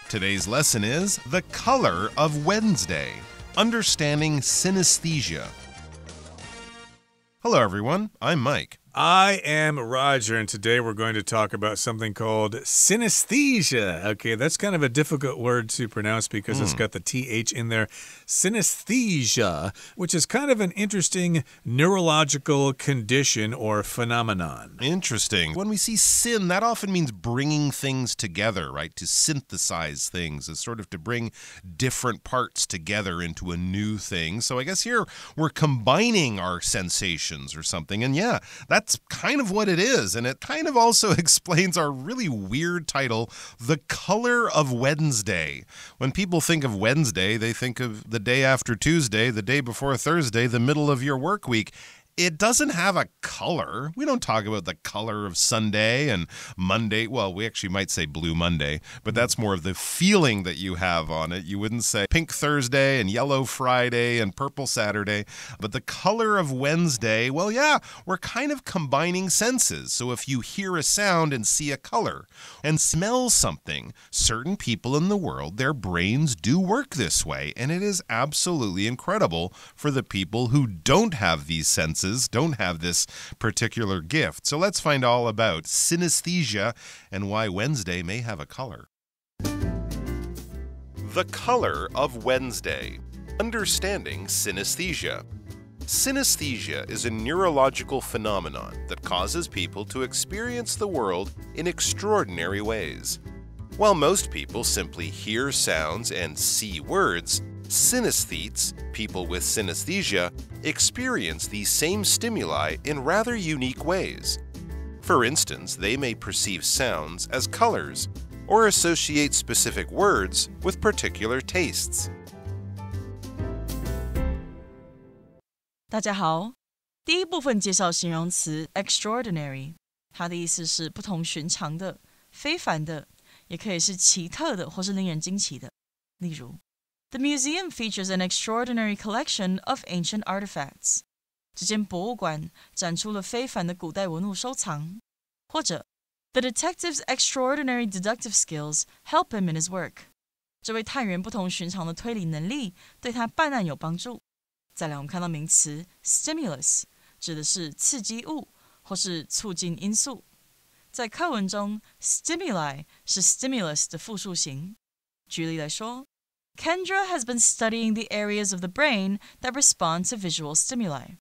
Today's lesson is The Color of Wednesday, Understanding Synesthesia. Hello, everyone. I'm Mike. I am Roger, and today we're going to talk about something called synesthesia. Okay, that's kind of a difficult word to pronounce because it's got the TH in there. Synesthesia, which is kind of an interesting neurological condition or phenomenon. Interesting. When we see syn, that often means bringing things together, right? To synthesize things is sort of to bring different parts together into a new thing. So I guess here we're combining our sensations or something. And yeah, that's kind of what it is, and it kind of also explains our really weird title, The Color of Wednesday. When people think of Wednesday, they think of the day after Tuesday, the day before Thursday, the middle of your work week. It doesn't have a color. We don't talk about the color of Sunday and Monday. Well, we actually might say Blue Monday, but that's more of the feeling that you have on it. You wouldn't say Pink Thursday and Yellow Friday and Purple Saturday. But the color of Wednesday, well, yeah, we're kind of combining senses. So if you hear a sound and see a color and smell something, certain people in the world, their brains do work this way. And it is absolutely incredible for the people who don't have these senses, don't have this particular gift. So let's find all about synesthesia and why Wednesday may have a color. The color of Wednesday. Understanding synesthesia. Synesthesia is a neurological phenomenon that causes people to experience the world in extraordinary ways. While most people simply hear sounds and see words, synesthetes, people with synesthesia, experience these same stimuli in rather unique ways. For instance, they may perceive sounds as colors or associate specific words with particular tastes. 大家好，第一部分介绍形容词 extraordinary， 它的意思是不同寻常的、非凡的，也可以是奇特的或是令人惊奇的。例如The museum features an extraordinary collection of ancient artifacts. 这间博物馆展出了非凡的古代文物收藏。或者 The detective's extraordinary deductive skills help him in his work. 这位探员不同寻常的推理能力对他办案有帮助。再来，我们看到名词 stimulus， 指的是刺激物或是促进因素。在课文中 stimuli 是 stimulus 的复数形。举例来说Kendra has been studying the areas of the brain that respond to visual stimuli.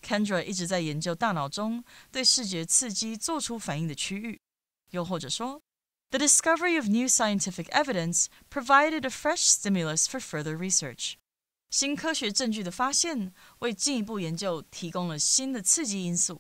Kendra 一直在研究大脑中对视觉刺激做出反应的区域。又或者说 The discovery of new scientific evidence provided a fresh stimulus for further research. 新科学证据的发现为进一步研究提供了新的刺激因素。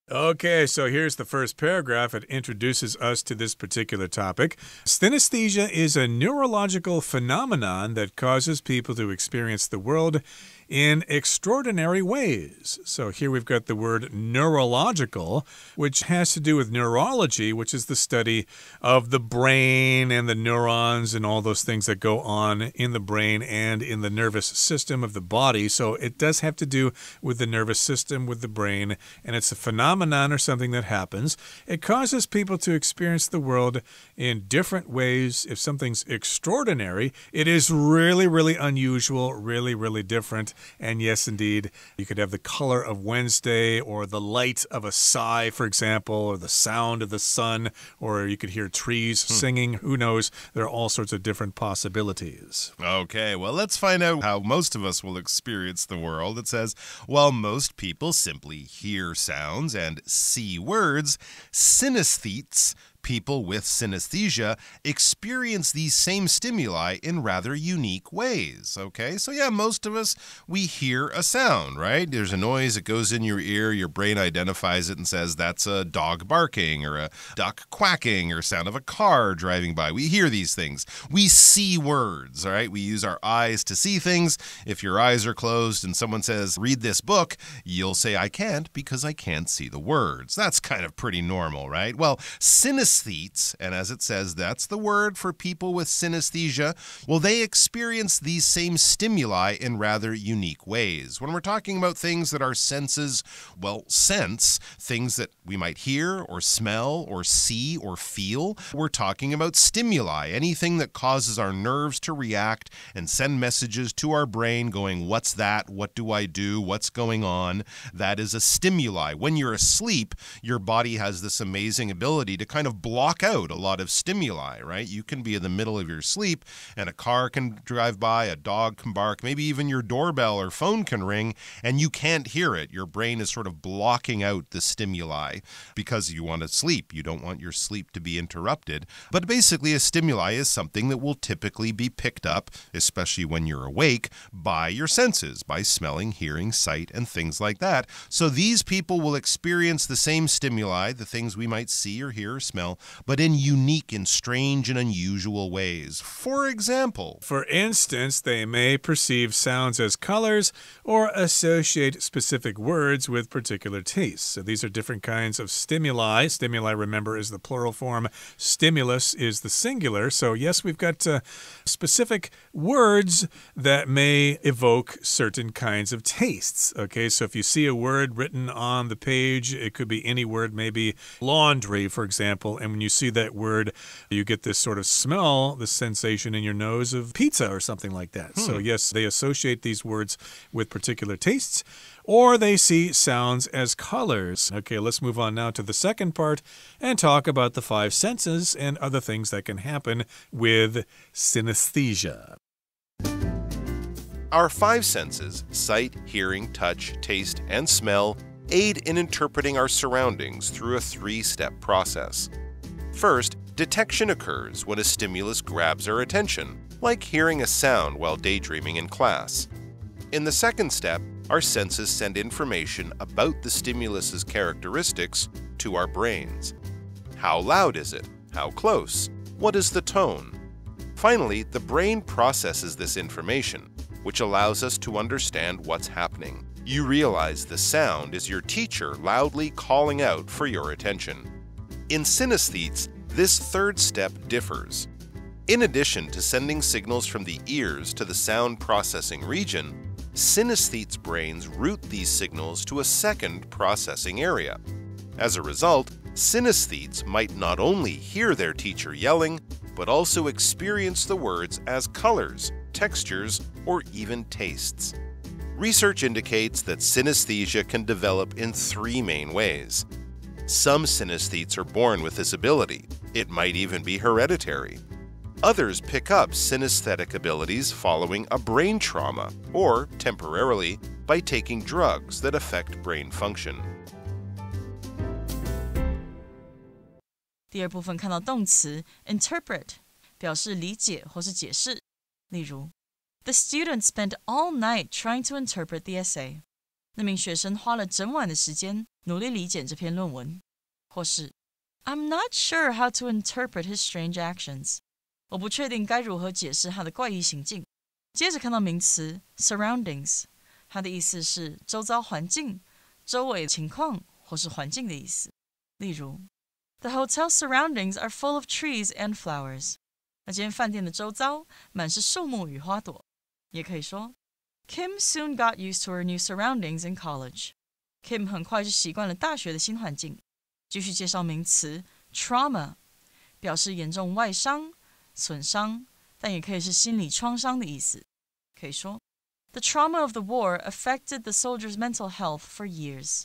Okay, so here's the first paragraph. It introduces us to this particular topic. Synesthesia is a neurological phenomenon that causes people to experience the world in extraordinary ways. So here we've got the word neurological, which has to do with neurology, which is the study of the brain and the neurons and all those things that go on in the brain and in the nervous system of the body. So it does have to do with the nervous system, with the brain, and it's a phenomenon or something that happens. It causes people to experience the world in different ways. If something's extraordinary, it is really, really unusual, really, really different. And yes, indeed, you could have the color of Wednesday or the light of a sigh, for example, or the sound of the sun, or you could hear trees singing. Who knows? There are all sorts of different possibilities. Okay, well, let's find out how most of us will experience the world. It says, while most people simply hear sounds and see words, synesthetes, people with synesthesia, experience these same stimuli in rather unique ways, okay? So yeah, most of us, we hear a sound, right? There's a noise, it goes in your ear, your brain identifies it and says that's a dog barking or a duck quacking or sound of a car driving by. We hear these things. We see words, all right? We use our eyes to see things. If your eyes are closed and someone says, read this book, you'll say, I can't because I can't see the words. That's kind of pretty normal, right? Well, synesthesia synesthetes, and as it says, that's the word for people with synesthesia, well, they experience these same stimuli in rather unique ways. When we're talking about things that our senses, well, sense, things that we might hear or smell or see or feel, we're talking about stimuli, anything that causes our nerves to react and send messages to our brain going, what's that? What do I do? What's going on? That is a stimuli. When you're asleep, your body has this amazing ability to kind of block out a lot of stimuli, right? You can be in the middle of your sleep and a car can drive by, a dog can bark, maybe even your doorbell or phone can ring and you can't hear it. Your brain is sort of blocking out the stimuli because you want to sleep. You don't want your sleep to be interrupted. But basically, a stimuli is something that will typically be picked up, especially when you're awake, by your senses, by smelling, hearing, sight, and things like that. So these people will experience the same stimuli, the things we might see or hear or smell, but in unique and strange and unusual ways. For instance, they may perceive sounds as colors or associate specific words with particular tastes. So these are different kinds of stimuli. Stimuli, remember, is the plural form. Stimulus is the singular. So yes, we've got specific words that may evoke certain kinds of tastes. Okay, so if you see a word written on the page, it could be any word, maybe laundry, for example, and when you see that word, you get this sort of smell, this sensation in your nose of pizza or something like that. So yes, they associate these words with particular tastes, or they see sounds as colors. Okay, let's move on now to the second part and talk about the five senses and other things that can happen with synesthesia. Our five senses, sight, hearing, touch, taste, and smell, aid in interpreting our surroundings through a three-step process. First, detection occurs when a stimulus grabs our attention, like hearing a sound while daydreaming in class. In the second step, our senses send information about the stimulus's characteristics to our brains. How loud is it? How close? What is the tone? Finally, the brain processes this information, which allows us to understand what's happening. You realize the sound is your teacher loudly calling out for your attention. In synesthetes, this third step differs. In addition to sending signals from the ears to the sound processing region, synesthetes' brains route these signals to a second processing area. As a result, synesthetes might not only hear their teacher yelling, but also experience the words as colors, textures, or even tastes. Research indicates that synesthesia can develop in three main ways. Some synesthetes are born with this ability. It might even be hereditary. Others pick up synesthetic abilities following a brain trauma or temporarily by taking drugs that affect brain function. 第二部分看到动词 interpret 表示理解或是解释，例如 The student spent all night trying to interpret the essay. 那名学生花了整晚的时间努力理解这篇论文。或是 I'm not sure how to interpret his strange actions. 我不确定该如何解释他的怪异行径。接着看到名词 surroundings， 它的意思是周遭环境、周围情况或是环境的意思。例如 The hotel surroundings are full of trees and flowers. 那间饭店的周遭满是树木与花朵。也可以说 Kim soon got used to her new surroundings in college. Kim 很快就习惯了大学的新环境。继续介绍名词 trauma， 表示严重外伤、损伤，但也可以是心理创伤的意思。可以说 The trauma of the war affected the soldiers' mental health for years.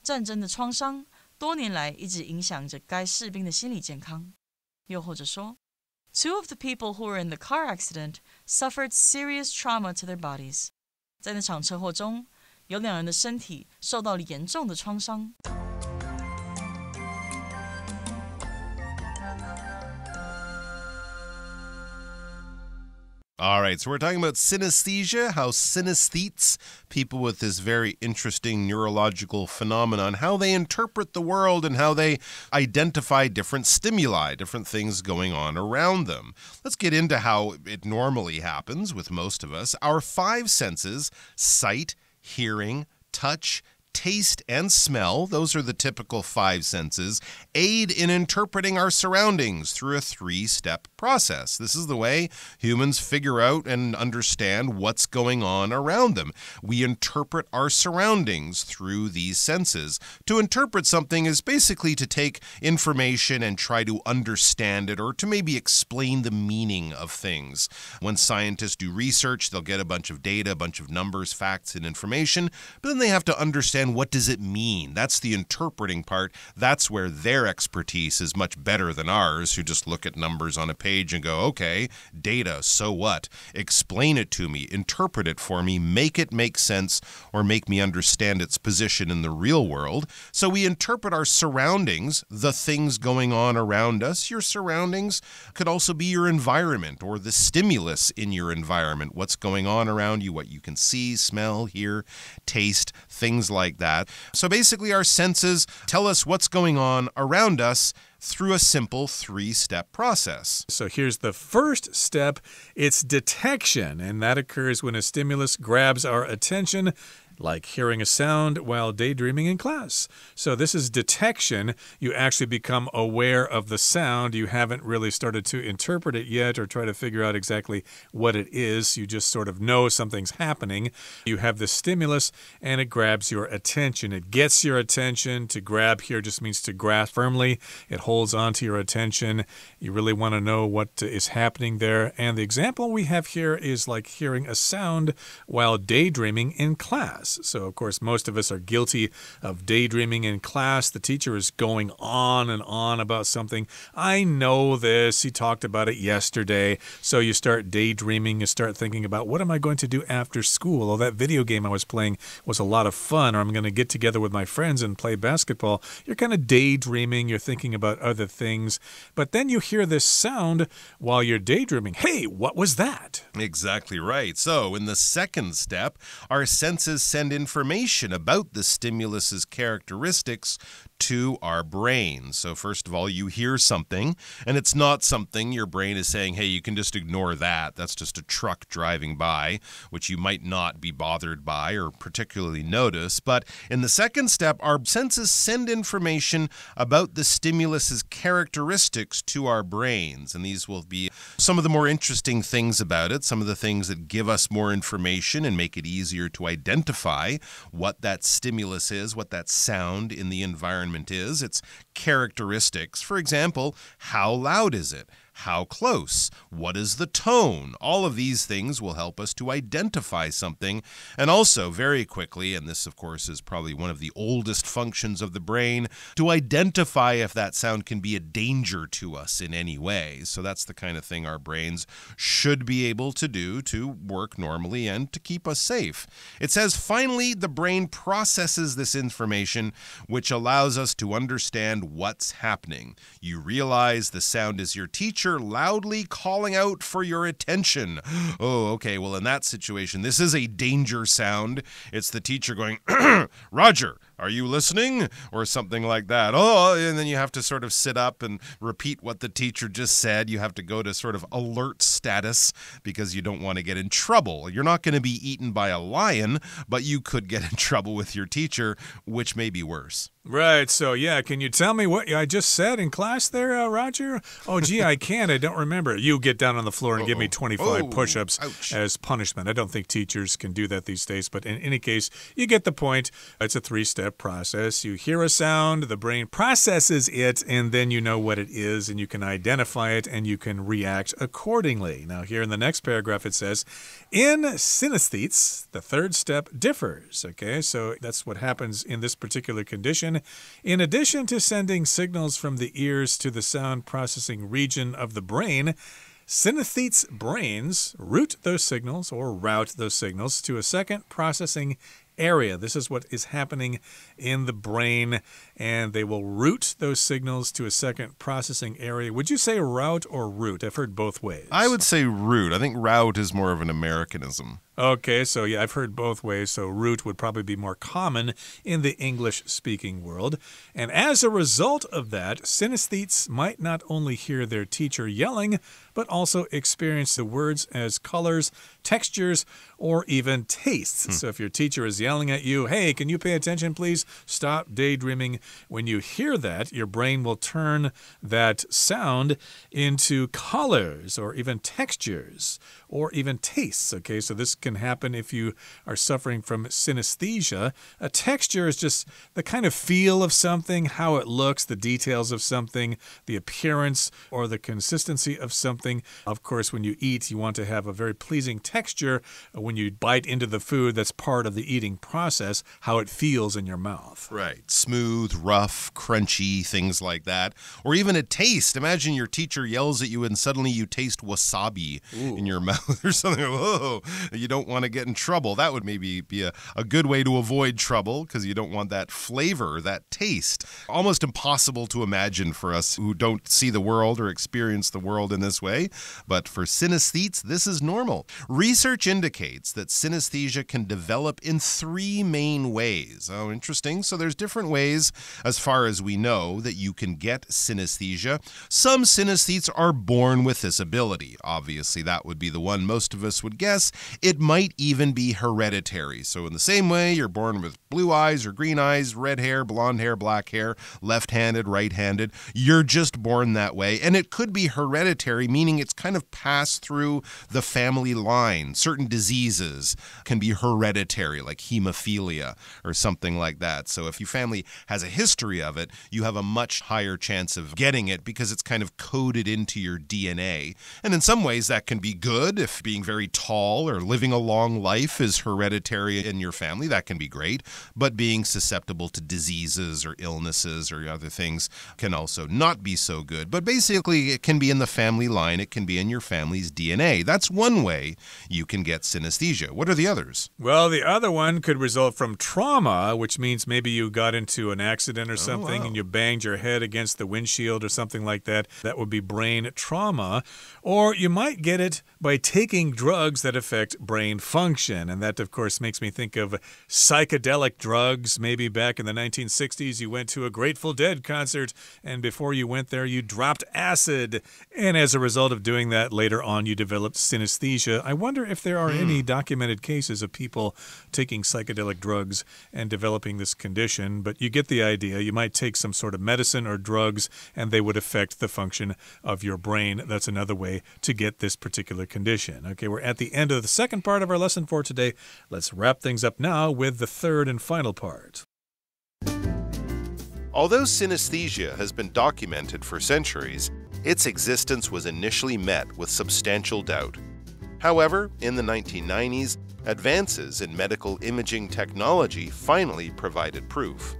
战争的创伤多年来一直影响着该士兵的心理健康。又或者说 Two of the people who were in the car accident suffered serious trauma to their bodies. 在那场车祸中，有两人的身体受到了严重的创伤。All right, so we're talking about synesthesia, how synesthetes, people with this very interesting neurological phenomenon, how they interpret the world and how they identify different stimuli, different things going on around them. Let's get into how it normally happens with most of us. Our five senses, sight, hearing, touch, taste, and smell, those are the typical 5 senses, aid in interpreting our surroundings through a 3-step process. This is the way humans figure out and understand what's going on around them. We interpret our surroundings through these senses. To interpret something is basically to take information and try to understand it, or to maybe explain the meaning of things. When scientists do research, they'll get a bunch of data, a bunch of numbers, facts, and information, but then they have to understand, what does it mean? That's the interpreting part. That's where their expertise is much better than ours, who just look at numbers on a page and go, okay, data, so what? Explain it to me, interpret it for me, make it make sense, or make me understand its position in the real world. So we interpret our surroundings, the things going on around us. Your surroundings could also be your environment, or the stimulus in your environment, what's going on around you, what you can see, smell, hear, taste, things like that. So basically our senses tell us what's going on around us through a simple 3-step process. So here's the first step. It's detection, and that occurs when a stimulus grabs our attention, like hearing a sound while daydreaming in class. So this is detection. You actually become aware of the sound. You haven't really started to interpret it yet or try to figure out exactly what it is. You just sort of know something's happening. You have the stimulus and it grabs your attention. It gets your attention. To grab here just means to grasp firmly. It holds on to your attention. You really want to know what is happening there. And the example we have here is like hearing a sound while daydreaming in class. So, of course, most of us are guilty of daydreaming in class. The teacher is going on and on about something. I know this. He talked about it yesterday. So you start daydreaming. You start thinking about, what am I going to do after school? Oh, that video game I was playing was a lot of fun. Or I'm going to get together with my friends and play basketball. You're kind of daydreaming. You're thinking about other things. But then you hear this sound while you're daydreaming. Hey, what was that? Exactly right. So in the second step, our senses send information about the stimulus's characteristics to our brain. So first of all, you hear something, and it's not something your brain is saying, hey, you can just ignore that. That's just a truck driving by, which you might not be bothered by or particularly notice. But in the second step, our senses send information about the stimulus's characteristics to our brains. And these will be some of the more interesting things about it, some of the things that give us more information and make it easier to identify what that stimulus is, what that sound in the environment is, its characteristics. For example, how loud is it? How close? What is the tone? All of these things will help us to identify something. And also, very quickly, and this, of course, is probably one of the oldest functions of the brain, to identify if that sound can be a danger to us in any way. So that's the kind of thing our brains should be able to do to work normally and to keep us safe. It says, finally, the brain processes this information, which allows us to understand what's happening. You realize the sound is your teacher loudly calling out for your attention. Oh, okay, well, in that situation, this is a danger sound. It's the teacher going, Roger, are you listening? Or something like that. Oh, and then you have to sort of sit up and repeat what the teacher just said. You have to go to sort of alert status because you don't want to get in trouble. You're not going to be eaten by a lion, but you could get in trouble with your teacher, which may be worse. Right, so yeah, can you tell me what I just said in class there, Roger? Oh, gee, I can't. I don't remember. You get down on the floor and give me 25 push-ups as punishment. I don't think teachers can do that these days, but in any case, you get the point. It's a 3-step process. You hear a sound, the brain processes it, and then you know what it is, and you can identify it, and you can react accordingly. Now, here in the next paragraph, it says, in synesthetes, the third step differs. Okay, so that's what happens in this particular condition. In addition to sending signals from the ears to the sound processing region of the brain, synesthetes' brains route those signals or route those signals to a second processing area. This is what is happening in the brain, and they will route those signals to a second processing area. Would you say route or route? I've heard both ways. I would say route. I think route is more of an Americanism. Okay, so yeah, I've heard both ways. So root would probably be more common in the English-speaking world. And as a result of that, synesthetes might not only hear their teacher yelling, but also experience the words as colors, textures, or even tastes. So if your teacher is yelling at you, hey, can you pay attention, please? Stop daydreaming. When you hear that, your brain will turn that sound into colors or even textures or even tastes. Okay, so this can happen if you are suffering from synesthesia. A texture is just the kind of feel of something, how it looks, the details of something, the appearance or the consistency of something. Of course, when you eat, you want to have a very pleasing texture when you bite into the food. That's part of the eating process, how it feels in your mouth. Right. Smooth, rough, crunchy, things like that. Or even a taste. Imagine your teacher yells at you and suddenly you taste wasabi in your mouth or something. Whoa, you don't want to get in trouble. That would maybe be a good way to avoid trouble because you don't want that flavor, that taste. Almost impossible to imagine for us who don't see the world or experience the world in this way. But for synesthetes, this is normal. Research indicates that synesthesia can develop in 3 main ways. Oh, interesting. So there's different ways, as far as we know, that you can get synesthesia. Some synesthetes are born with this ability. Obviously, that would be the one most of us would guess. It might even be hereditary. So in the same way, you're born with blue eyes or green eyes, red hair, blonde hair, black hair, left-handed, right-handed. You're just born that way. And it could be hereditary, meaning it's kind of passed through the family line. Certain diseases can be hereditary, like hemophilia or something like that. So if your family has a history of it, you have a much higher chance of getting it because it's kind of coded into your DNA. And in some ways that can be good. If being very tall or living a long life is hereditary in your family, that can be great. But being susceptible to diseases or illnesses or other things can also not be so good. But basically, it can be in the family line. It can be in your family's DNA. That's one way you can get synesthesia. What are the others? Well, the other one could result from trauma, which means maybe you got into an accident or something and you banged your head against the windshield or something like that. That would be brain trauma. Or you might get it by taking drugs that affect brain function. And that, of course, makes me think of psychedelic drugs. Maybe back in the 1960s, you went to a Grateful Dead concert, and before you went there, you dropped acid. And as a result of doing that, later on, you developed synesthesia. I wonder if there are any documented cases of people taking psychedelic drugs and developing this condition. But you get the idea. You might take some sort of medicine or drugs, and they would affect the function of your brain. That's another way to get this particular condition. Okay, we're at the end of the second part of our lesson for today. Let's wrap things up now with the third and final part. Although synesthesia has been documented for centuries, its existence was initially met with substantial doubt. However, in the 1990s, advances in medical imaging technology finally provided proof.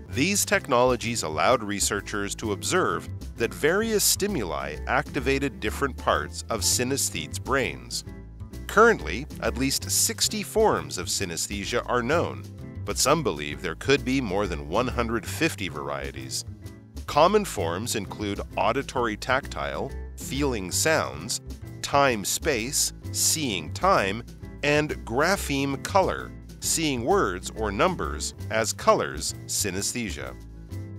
These technologies allowed researchers to observe that various stimuli activated different parts of synesthetes' brains. Currently, at least 60 forms of synesthesia are known, but some believe there could be more than 150 varieties. Common forms include auditory tactile, feeling sounds, time-space, seeing time, and grapheme color, seeing words or numbers as colors synesthesia.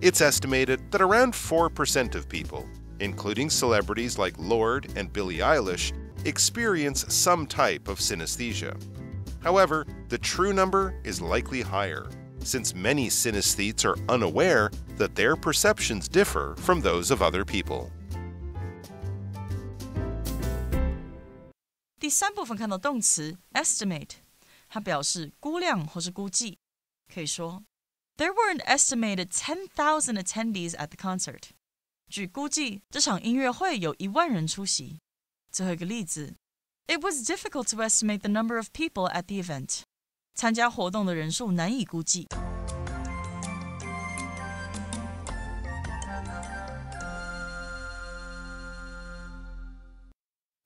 It's estimated that around 4% of people, including celebrities like Lorde and Billie Eilish, experience some type of synesthesia. However, the true number is likely higher, since many synesthetes are unaware that their perceptions differ from those of other people. 第3部分看到动词 estimate， 它表示估量或是估计。可以说 There were an estimated 10,000 attendees at the concert. 据估计，这场音乐会有1万人出席。最后一个例子 It was difficult to estimate the number of people at the event. 参加活动的人数难以估计。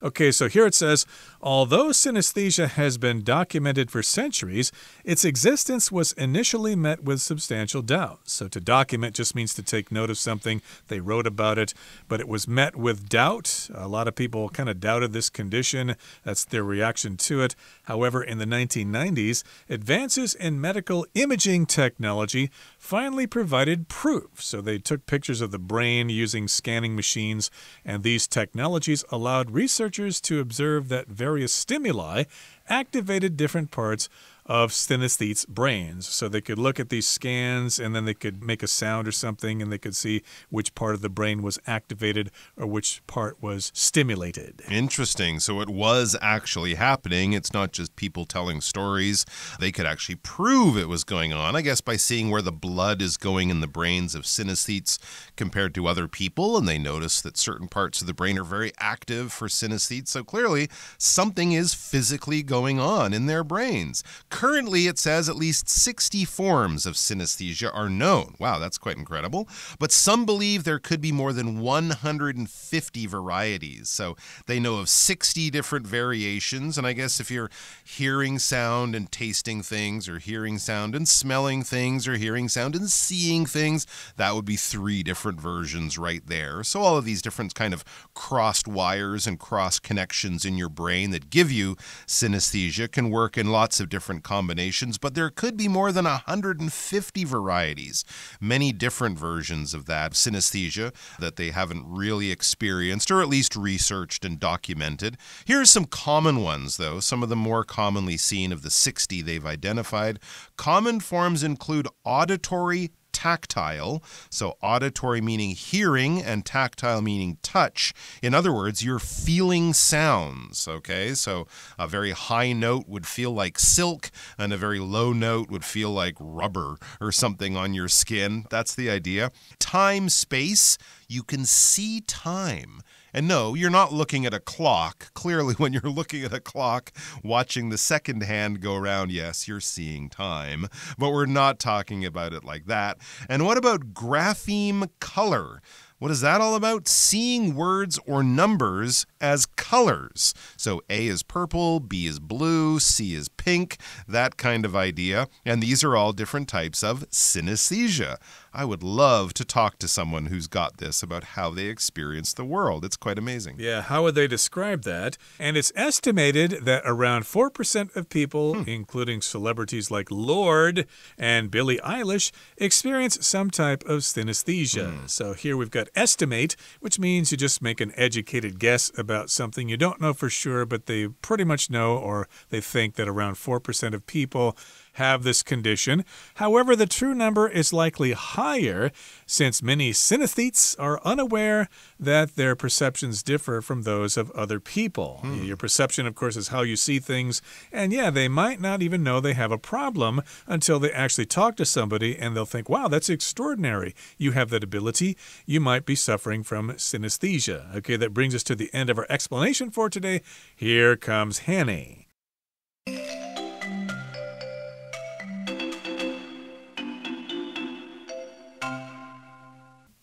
Okay, so here it says, although synesthesia has been documented for centuries, its existence was initially met with substantial doubt. So to document just means to take note of something. They wrote about it, but it was met with doubt. A lot of people kind of doubted this condition. That's their reaction to it. However, in the 1990s, advances in medical imaging technology finally provided proof. So they took pictures of the brain using scanning machines, and these technologies allowed researchers to observe that various stimuli activated different parts of synesthetes' brains. So they could look at these scans and then they could make a sound or something and they could see which part of the brain was activated or which part was stimulated. Interesting. So it was actually happening. It's not just people telling stories. They could actually prove it was going on, I guess, by seeing where the blood is going in the brains of synesthetes compared to other people. And they notice that certain parts of the brain are very active for synesthetes. So clearly something is physically going on in their brains. Currently, it says at least 60 forms of synesthesia are known. Wow, that's quite incredible. But some believe there could be more than 150 varieties. So they know of 60 different variations. And I guess if you're hearing sound and tasting things, or hearing sound and smelling things, or hearing sound and seeing things, that would be 3 different versions right there. So all of these different kind of crossed wires and cross connections in your brain that give you synesthesia can work in lots of different combinations, but there could be more than 150 varieties, many different versions of that synesthesia that they haven't really experienced or at least researched and documented. Here are some common ones, though, some of the more commonly seen of the 60 they've identified. Common forms include auditory, tactile, so auditory meaning hearing and tactile meaning touch. In other words, you're feeling sounds, okay? So a very high note would feel like silk and a very low note would feel like rubber or something on your skin. That's the idea. Time, space, you can see time. And no, you're not looking at a clock. Clearly, when you're looking at a clock, watching the second hand go around, yes, you're seeing time. But we're not talking about it like that. And what about grapheme color? What is that all about? Seeing words or numbers as colors. So A is purple, B is blue, C is pink, that kind of idea. And these are all different types of synesthesia. I would love to talk to someone who's got this about how they experience the world. It's quite amazing. Yeah, how would they describe that? And it's estimated that around 4% of people, including celebrities like Lorde and Billie Eilish, experience some type of synesthesia. So here we've got estimate, which means you just make an educated guess about something you don't know for sure, but they pretty much know, or they think that around 4% of people have this condition. However, the true number is likely higher since many synesthetes are unaware that their perceptions differ from those of other people. Your perception, of course, is how you see things. And yeah, they might not even know they have a problem until they actually talk to somebody and they'll think, wow, that's extraordinary. You have that ability. You might be suffering from synesthesia. Okay, that brings us to the end of our explanation for today. Here comes Hanny.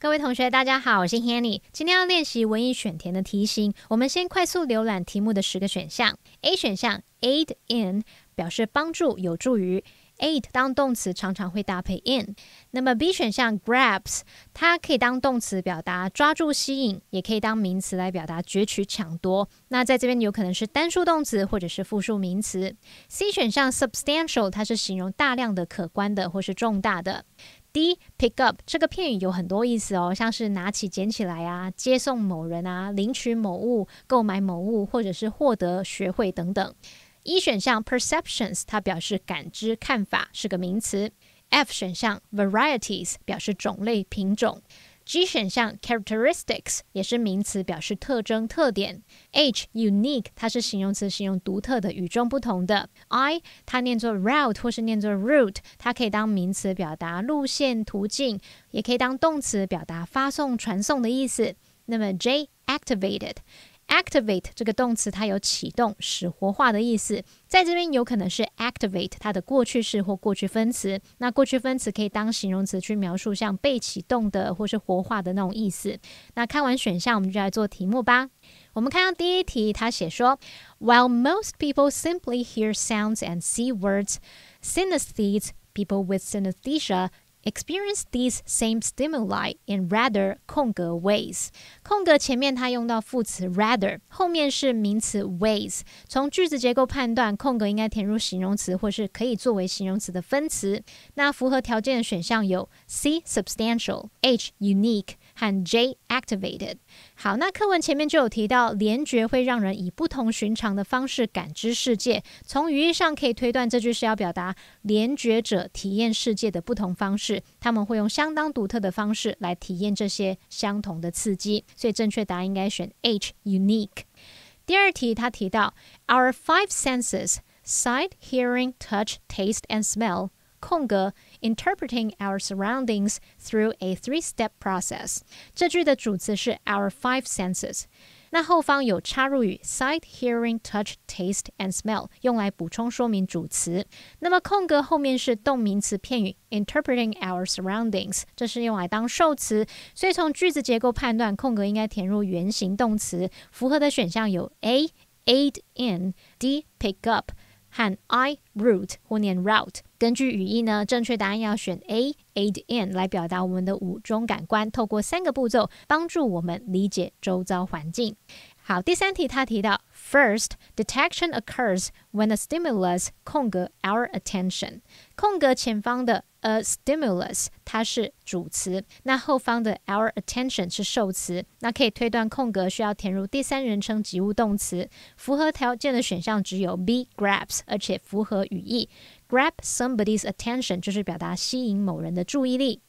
各位同学大家好，我是 Hanny。 今天要练习文意选填的题型，我们先快速浏览题目的10个选项。 A 选项 aid in 表示帮助有助于， aid 当动词常常会搭配 in。 那么 B 选项 grabs 它可以当动词表达抓住吸引，也可以当名词来表达攫取抢夺，那在这边有可能是单数动词或者是复数名词。 C 选项 substantial 它是形容大量的、可观的或是重大的。 D. pick up 这个片语有很多意思哦，像是拿起、捡起来啊，接送某人啊，领取某物、购买某物，或者是获得、学会等等。E 选项 perceptions 它表示感知、看法，是个名词。F 选项 varieties 表示种类、品种。G 选项 characteristics 也是名词，表示特征、特点。H unique 它是形容词，形容独特的、与众不同的。I 它念作 route 或是念作 route， 它可以当名词表达路线、途径，也可以当动词表达发送、传送的意思。那么 J activated activate 这个动词它有启动、使活化的意思，在这边有可能是 activate 它的过去式或过去分词。那过去分词可以当形容词去描述像被启动的或是活化的那种意思。那看完选项，我们就来做题目吧。我们看到第一题，他写说 While most people simply hear sounds and see words, synesthetes, people with synesthesia, experience these same stimuli in rather 空格 ways。 空格前面它用到副词 rather， 后面是名词 ways。 从句子结构判断，空格应该填入形容词或是可以作为形容词的分词。那符合条件的选项有 C substantial, H unique 和 J activated。 好，那课文前面就有提到联觉会让人以不同寻常的方式感知世界，从语义上可以推断这句是要表达联觉者体验世界的不同方式，他们会用相当独特的方式来体验这些相同的刺激，所以正确答案应该选 H unique。 第二题他提到 Our five senses, sight, hearing, touch, taste and smell, 空格 interpreting our surroundings through a three-step process。 这句的主词是 our five senses， 那后方有插入语 sight, hearing, touch, taste and smell 用来补充说明主词。那么空格后面是动名词片语 interpreting our surroundings， 这是用来当受词，所以从句子结构判断，空格应该填入原形动词。符合的选项有 A aid in, D pick up 和 I route 或念 route。 根据语义呢，正确答案要选 A aid in 来表达我们的五种感官透过3个步骤帮助我们理解周遭环境。好，第三题他提到 First, detection occurs when a stimulus 空格 our attention， 空格前方的a stimulus 它是主词，那后方的 our attention 是受词，那可以推断空格需要填入第三人称及物动词。符合条件的选项只有 B grabs， 而且符合语义。 grab somebody's attention 就是表达吸引某人的注意力。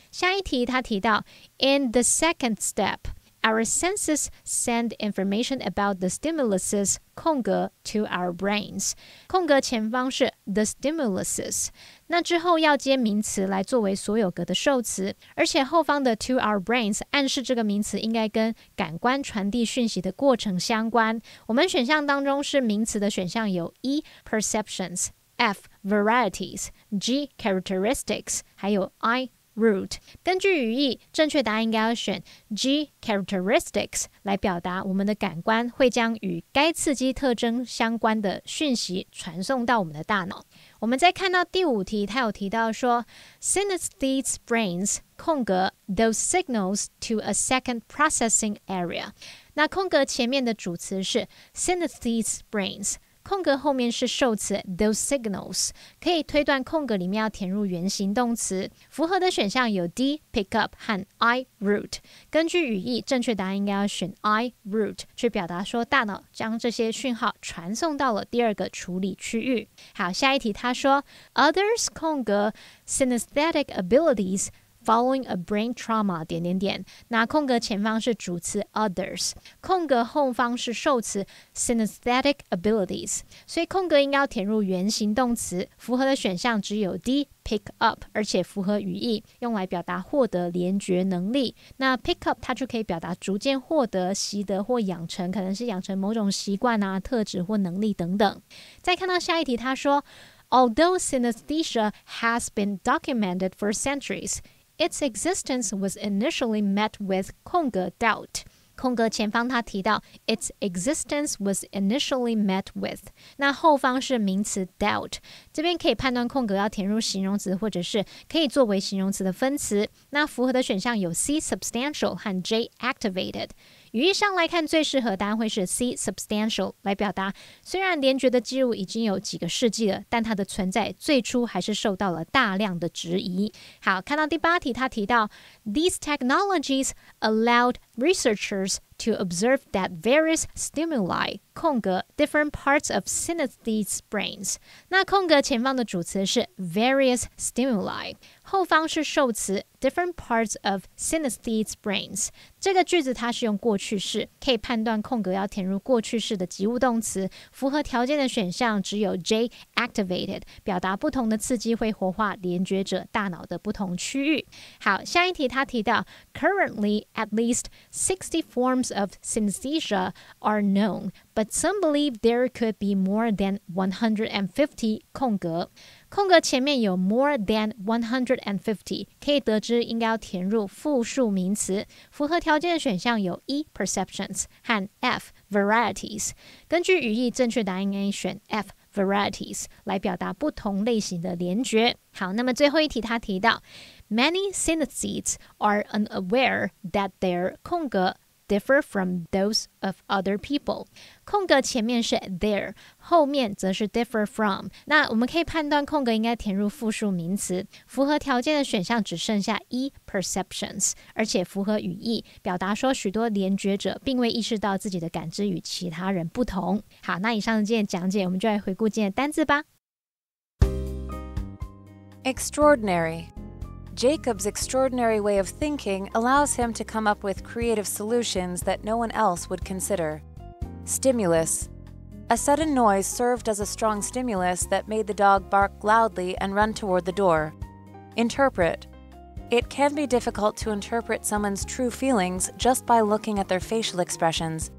下一题他提到 In the second step, our senses send information about the stimuluses 空格 to our brains， 空格前方是 the stimuluses， 那之后要接名词来作为所有格的受词，而且后方的 to our brains 暗示这个名词应该跟感官传递讯息的过程相关。我们选项当中是名词的选项有 E perceptions, F varieties, G characteristics 还有 I route。 根据语义，正确答案应该要选 G characteristics 来表达我们的感官会将与该刺激特征相关的讯息传送到我们的大脑。我们再看到第5题，他有提到说 synesthetes brains 空格 those signals to a second processing area， 那空格前面的主词是 synesthetes brains，空格后面是受词 those signals， 可以推断空格里面要填入原形动词。符合的选项有 D pick up 和 I route。 根据语义，正确答案应该要选 I route， 去表达说大脑将这些讯号传送到了第2个处理区域。好，下一题他说 Others 空格 synesthetic abilities Following a brain trauma 点点点，那空格前方是主词 others， 空格后方是受词 synesthetic abilities， 所以空格应该要填入原形动词。符合的选项只有 D pick up， 而且符合语义，用来表达获得联觉能力。那 pick up 它就可以表达逐渐获得、习得或养成，可能是养成某种习惯啊、特质或能力等等。再看到下一题，他说 Although synesthesia has been documented for centuries, its existence was initially met with 空格 doubt。 空格前方他提到 its existence was initially met with， 那后方是名词 doubt， 这边可以判断空格要填入形容词或者是可以作为形容词的分词。那符合的选项有 C substantial 和 J activated。语义上来看，最适合答案会是 C substantial 来表达虽然联觉的记录已经有几个世纪了，但它的存在最初还是受到了大量的质疑。好，看到第8题，他提到 These technologies allowed researchers to observe that various stimuli 空格 different parts of synesthetes brains， 那空格前方的主词是 various stimuli， 后方是受词 different parts of synesthetes brains。 这个句子它是用过去式，可以判断空格要填入过去式的及物动词。符合条件的选项只有 J activated， 表达不同的刺激会活化联觉者大脑的不同区域。好，下一题他提到 Currently at least 60 forms forms of synesthesia are known, but some believe there could be more than 150空格。空格前面有 more than 150， 可以得知应该要填入复数名词。符合条件的选项有 E perceptions 和 F varieties。根据语义，正确答案应该选 F varieties 来表达不同类型的联觉。好，那么最后一题他提到 Many synesthetes are unaware that their 空格differ from those of other people。 空格前面是 their， 后面则是 differ from。 那我们可以判断空格应该填入复数名词。符合条件的选项只剩下 E perceptions， 而且符合语义，表达说许多联觉者并未意识到自己的感知与其他人不同。好，那以上的今天的讲解，我们就来回顾今天的单字吧。 Extraordinary。Jacob's extraordinary way of thinking allows him to come up with creative solutions that no one else would consider. Stimulus. A sudden noise served as a strong stimulus that made the dog bark loudly and run toward the door. Interpret. It can be difficult to interpret someone's true feelings just by looking at their facial expressions.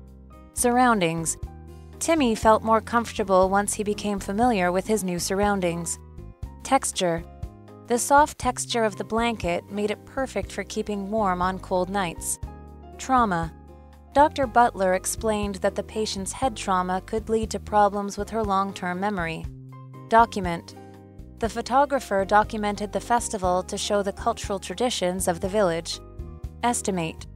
Surroundings. Timmy felt more comfortable once he became familiar with his new surroundings. Texture.The soft texture of the blanket made it perfect for keeping warm on cold nights. Trauma. Dr. Butler explained that the patient's head trauma could lead to problems with her long-term memory. Document. The photographer documented the festival to show the cultural traditions of the village. Estimate.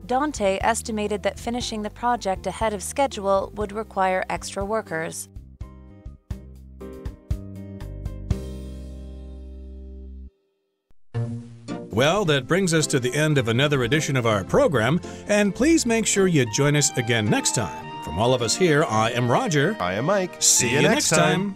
Dante estimated that finishing the project ahead of schedule would require extra workers.Well, that brings us to the end of another edition of our program, and please make sure you join us again next time. From all of us here, I am Roger. I am Mike. See you next time.